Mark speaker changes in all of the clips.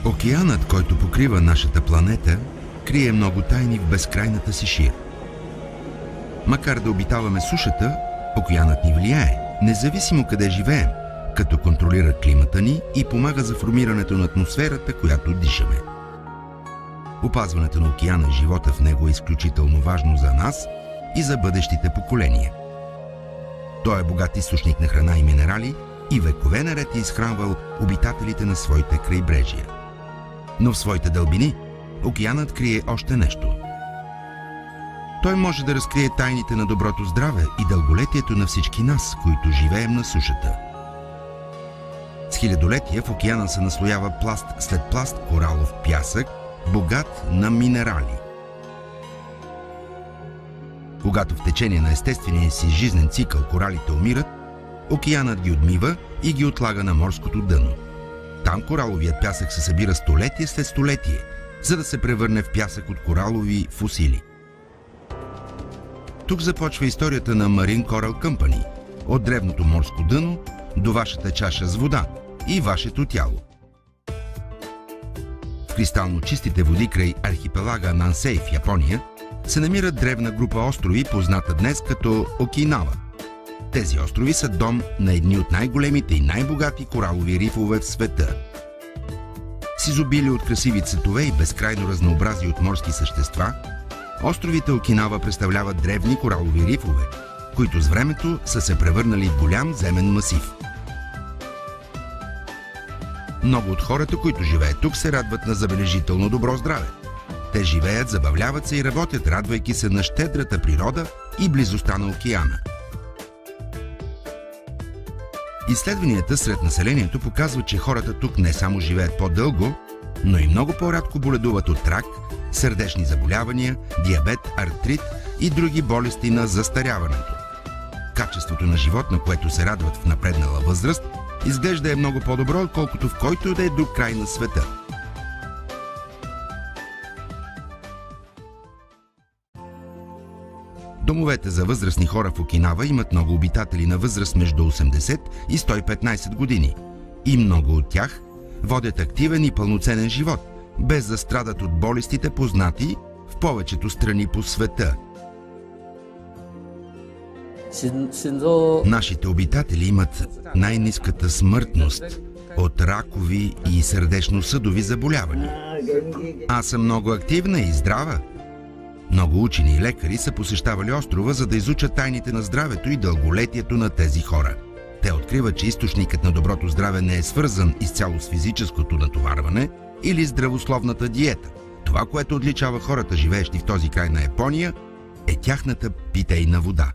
Speaker 1: Океанът, който покрива нашата планета, крие много тайни в безкрайната си шир. Макар да обитаваме сушата, океанът ни влияе, независимо къде живеем, като контролира климата ни и помага за формирането на атмосферата, която дишаме. Опазването на океана и живота в него е изключително важно за нас и за бъдещите поколения. Той е богат източник на храна и минерали и векове наред е изхранвал обитателите на своите крайбрежия. Но в своите дълбини океанът крие още нещо. Той може да разкрие тайните на доброто здраве и дълголетието на всички нас, които живеем на сушата. С хилядолетия в океана се наслоява пласт след пласт коралов пясък, богат на минерали. Когато в течение на естествения си жизнен цикъл коралите умират, океанът ги отмива и ги отлага на морското дъно. Там кораловият пясък се събира столетие след столетие, за да се превърне в пясък от коралови фосили. Тук започва историята на Marine Coral Company, от древното морско дъно до вашата чаша с вода и вашето тяло. В кристално чистите води край архипелага Нансей в Япония се намира древна група острови, позната днес като Окинава. Тези острови са дом на едни от най-големите и най-богати коралови рифове в света. С изобилие от красиви цветове и безкрайно разнообразие от морски същества, островите Окинава представляват древни коралови рифове, които с времето са се превърнали в голям земен масив. Много от хората, които живеят тук, се радват на забележително добро здраве. Те живеят, забавляват се и работят, радвайки се на щедрата природа и близостта на океана. Изследванията сред населението показват, че хората тук не само живеят по-дълго, но и много по-рядко боледуват от рак, сърдечни заболявания, диабет, артрит и други болести на застаряването. Качеството на живот, на което се радват в напреднала възраст, изглежда е много по-добро, отколкото в който да е друг край на света. Домовете за възрастни хора в Окинава имат много обитатели на възраст между 80 и 115 години. И много от тях водят активен и пълноценен живот, без да страдат от болестите, познати в повечето страни по света. Нашите обитатели имат най-ниската смъртност от ракови и сърдечно-съдови заболявания. Аз съм много активна и здрава. Много учени и лекари са посещавали острова, за да изучат тайните на здравето и дълголетието на тези хора. Те откриват, че източникът на доброто здраве не е свързан изцяло с физическото натоварване или здравословната диета. Това, което отличава хората, живеещи в този край на Япония, е тяхната питейна вода.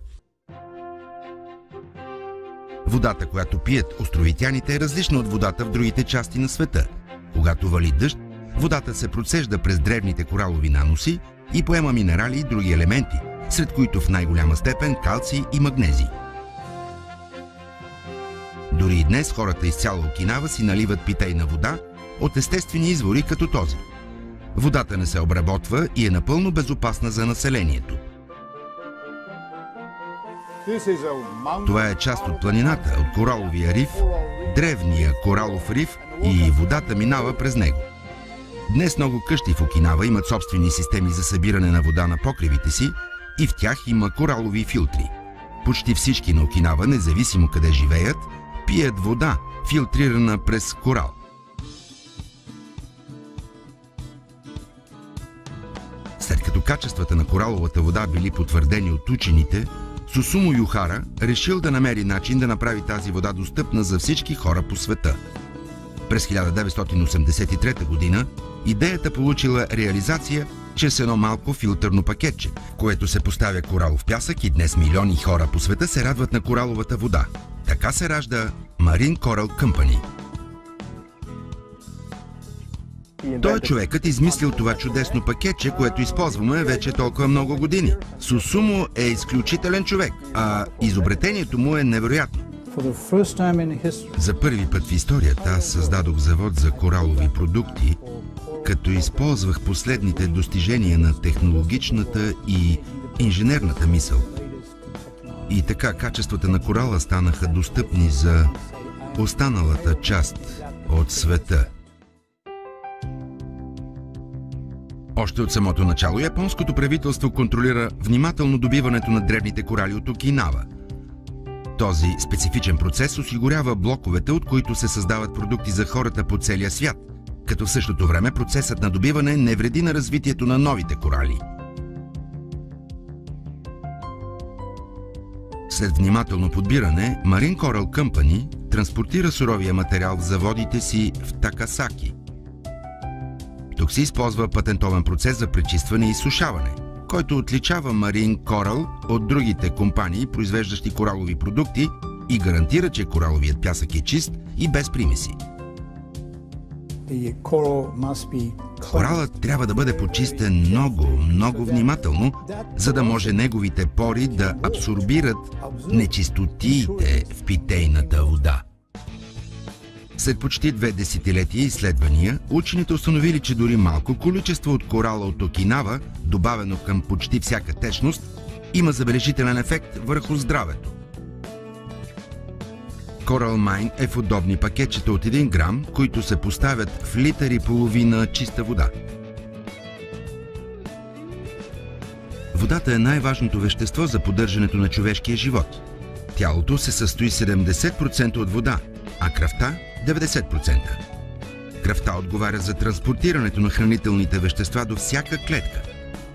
Speaker 1: Водата, която пият островитяните, е различна от водата в другите части на света. Когато вали дъжд, водата се процежда през древните коралови наноси и поема минерали и други елементи, сред които в най-голяма степен калций и магнезий. Дори и днес хората из цяла Окинава си наливат питейна вода от естествени извори като този. Водата не се обработва и е напълно безопасна за населението. Това е част от планината, от кораловия риф, древния коралов риф, и водата минава през него. Днес много къщи в Окинава имат собствени системи за събиране на вода на покривите си и в тях има коралови филтри. Почти всички на Окинава, независимо къде живеят, пият вода, филтрирана през корал. След като качествата на кораловата вода били потвърдени от учените, Сусумо Юхара решил да намери начин да направи тази вода достъпна за всички хора по света. През 1983 година идеята получила реализация чрез едно малко филтърно пакетче, в което се поставя коралов пясък и днес милиони хора по света се радват на кораловата вода. Така се ражда Marine Coral Company. Той е човекът измислил това чудесно пакетче, което използваме вече толкова много години. Сусумо е изключителен човек, а изобретението му е невероятно. За първи път в историята аз създадох завод за коралови продукти, като използвах последните достижения на технологичната и инженерната мисъл. И така качествата на корала станаха достъпни за останалата част от света. Още от самото начало японското правителство контролира внимателно добиването на дребните корали от Окинава. Този специфичен процес осигурява блоковете, от които се създават продукти за хората по целия свят, като в същото време процесът на добиване не вреди на развитието на новите корали. След внимателно подбиране, Marine Coral Company транспортира суровия материал в заводите си в Такасаки. Тук се използва патентован процес за пречистване и сушаване, който отличава Marine Coral от другите компании, произвеждащи коралови продукти, и гарантира, че кораловият пясък е чист и без примеси. Коралът трябва да бъде почистен много внимателно, за да може неговите пори да абсорбират нечистотиите в питейната вода. След почти 2 десетилетия изследвания, учените установили, че дори малко количество от корала от Окинава, добавено към почти всяка течност, има забележителен ефект върху здравето. Coral Mine е в удобни пакетчета от 1 грам, които се поставят в литър и половина чиста вода. Водата е най-важното вещество за поддържането на човешкия живот. Тялото се състои 70% от вода, а кръвта – 90%. Кръвта отговаря за транспортирането на хранителните вещества до всяка клетка.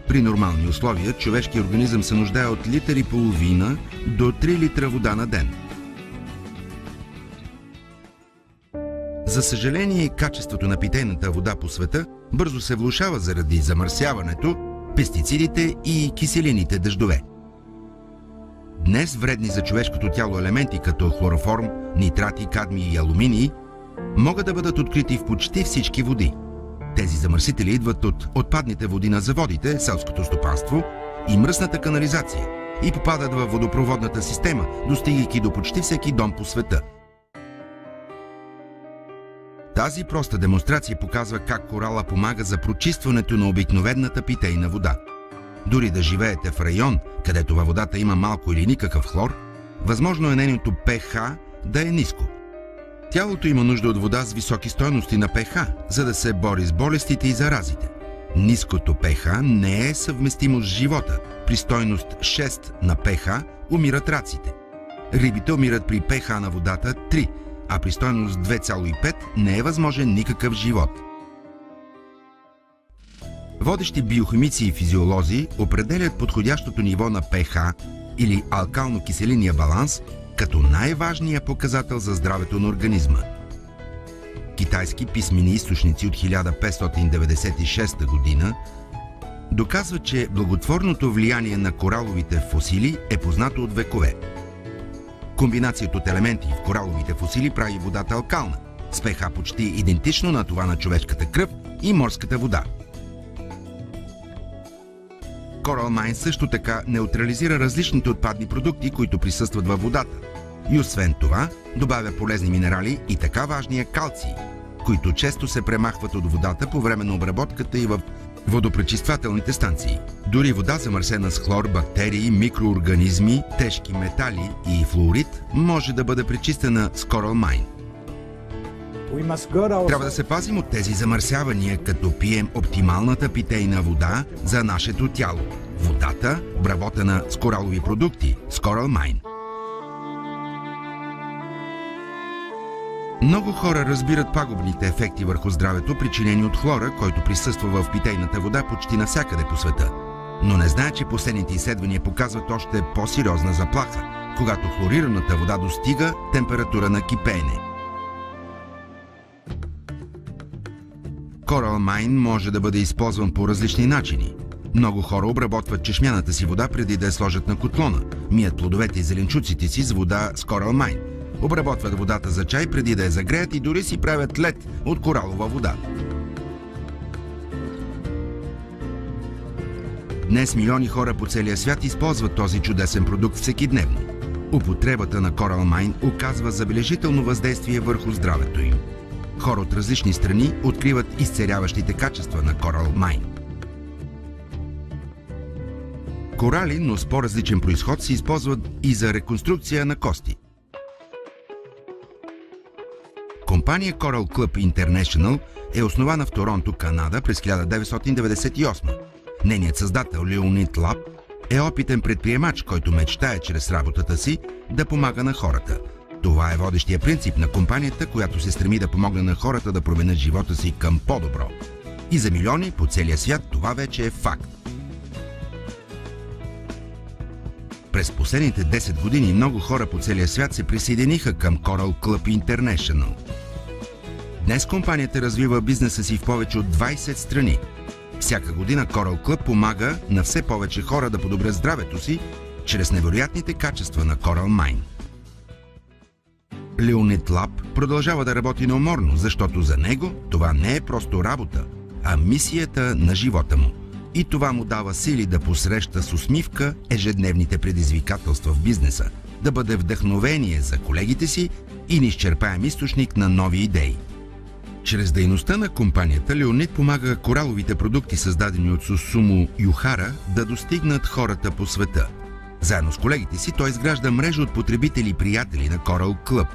Speaker 1: При нормални условия човешкият организъм се нуждае от литър и половина до 3 литра вода на ден. За съжаление, качеството на питейната вода по света бързо се влошава заради замърсяването, пестицидите и киселините дъждове. Днес вредни за човешкото тяло елементи като хлороформ, нитрати, кадмий и алуминий могат да бъдат открити в почти всички води. Тези замърсители идват от отпадните води на заводите, селското стопанство и мръсната канализация и попадат във водопроводната система, достигайки до почти всеки дом по света. Тази проста демонстрация показва как корала помага за прочистването на обикновената питейна вода. Дори да живеете в район, където във водата има малко или никакъв хлор, възможно е нейното pH да е ниско. Тялото има нужда от вода с високи стойности на pH, за да се бори с болестите и заразите. Ниското pH не е съвместимо с живота. При стойност 6 на pH умират раците. Рибите умират при pH на водата 3, а при стойност 2,5 не е възможен никакъв живот. Водещи биохимици и физиолози определят подходящото ниво на pH или алкално-киселинния баланс като най-важния показател за здравето на организма. Китайски писмени източници от 1596 година доказват, че благотворното влияние на кораловите фосили е познато от векове. Комбинацията от елементи в кораловите фосили прави водата алкална, с pH почти идентично на това на човешката кръв и морската вода. Coral Mine също така неутрализира различните отпадни продукти, които присъстват във водата. И освен това, добавя полезни минерали и така важния калций, които често се премахват от водата по време на обработката и в водопречиствателните станции. Дори вода, замърсена с хлор, бактерии, микроорганизми, тежки метали и флуорид, може да бъде пречистена с Coral Mine. Трябва да се пазим от тези замърсявания, като пием оптималната питейна вода за нашето тяло. Водата, обработена с коралови продукти, с Coral Mine. Много хора разбират пагубните ефекти върху здравето, причинени от хлора, който присъства в питейната вода почти навсякъде по света. Но не знаят, че последните изследвания показват още по-сериозна заплаха, когато хлорираната вода достига температура на кипеене. Coral Mine може да бъде използван по различни начини. Много хора обработват чешмяната си вода преди да я сложат на котлона, мият плодовете и зеленчуците си с вода с Coral Mine, обработват водата за чай преди да я загреят и дори си правят лед от коралова вода. Днес милиони хора по целия свят използват този чудесен продукт всекидневно. Употребата на Coral Mine оказва забележително въздействие върху здравето им. Хора от различни страни откриват изцеряващите качества на Coral Mine. Корали, но с по-различен произход, се използват и за реконструкция на кости. компания Coral Club International е основана в Торонто, Канада през 1998. Нейният създател Леонид Лап е опитен предприемач, който мечтае чрез работата си да помага на хората. Това е водещия принцип на компанията, която се стреми да помогне на хората да променят живота си към по-добро. И за милиони по целия свят това вече е факт. През последните 10 години много хора по целия свят се присъединиха към Coral Club International. Днес компанията развива бизнеса си в повече от 20 страни. Всяка година Coral Club помага на все повече хора да подобрят здравето си чрез невероятните качества на Coral Mine. Леонид Лап продължава да работи неуморно, защото за него това не е просто работа, а мисията на живота му. И това му дава сили да посреща с усмивка ежедневните предизвикателства в бизнеса, да бъде вдъхновение за колегите си и неизчерпаем източник на нови идеи. Чрез дейността на компанията Леонид помага кораловите продукти, създадени от Сусумо Юхара, да достигнат хората по света. Заедно с колегите си той изгражда мрежа от потребители и приятели на Coral Club.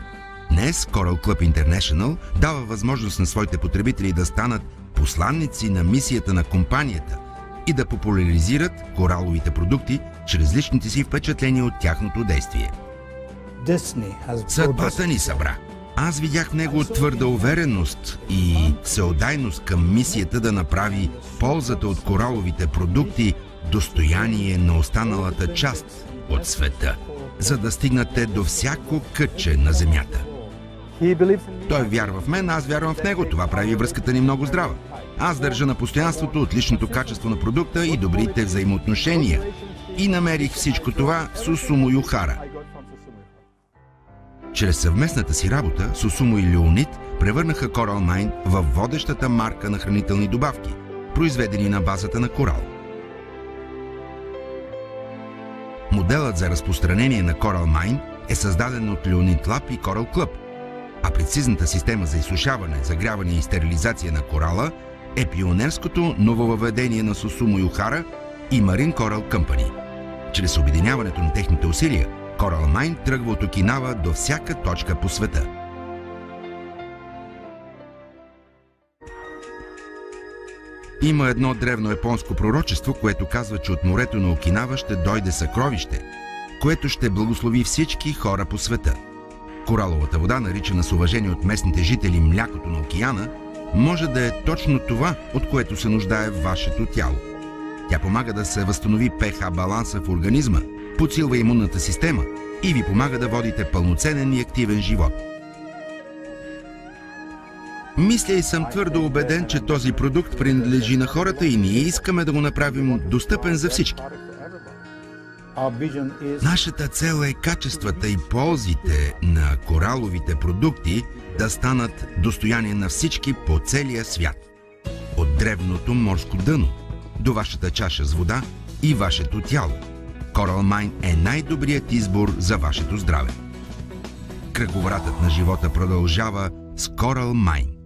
Speaker 1: Днес Coral Club International дава възможност на своите потребители да станат посланници на мисията на компанията и да популяризират кораловите продукти чрез личните си впечатления от тяхното действие. Съдбата ни събра. Аз видях в него твърда увереност и всеотдайност към мисията да направи ползата от кораловите продукти достояние на останалата част от света, за да стигнат те до всяко кътче на земята. Той вярва в мен, аз вярвам в него. Това прави връзката ни много здрава. Аз държа на постоянството, отличното качество на продукта и добрите взаимоотношения. И намерих всичко това в Сусумо Юхара. Чрез съвместната си работа, Сусумо и Леонид превърнаха Coral Mine в водещата марка на хранителни добавки, произведени на базата на корал. Моделът за разпространение на Coral Mine е създаден от Леонид Лап и Coral Club, а прецизната система за изсушаване, загряване и стерилизация на корала е пионерското нововъведение на Сусумо Юхара и Marine Coral Company. Чрез обединяването на техните усилия, Coral Mine тръгва от Окинава до всяка точка по света. Има едно древно японско пророчество, което казва, че от морето на Окинава ще дойде съкровище, което ще благослови всички хора по света. Кораловата вода, наричана с уважение от местните жители млякото на океана, може да е точно това, от което се нуждае вашето тяло. Тя помага да се възстанови pH баланса в организма, подсилва имунната система и ви помага да водите пълноценен и активен живот. Мисля и съм твърдо убеден, че този продукт принадлежи на хората и ние искаме да го направим достъпен за всички. Нашата цел е качествата и ползите на кораловите продукти да станат достояние на всички по целия свят. От древното морско дъно до вашата чаша с вода и вашето тяло. Coral Mine е най-добрият избор за вашето здраве. Кръговратът на живота продължава с Coral Mine.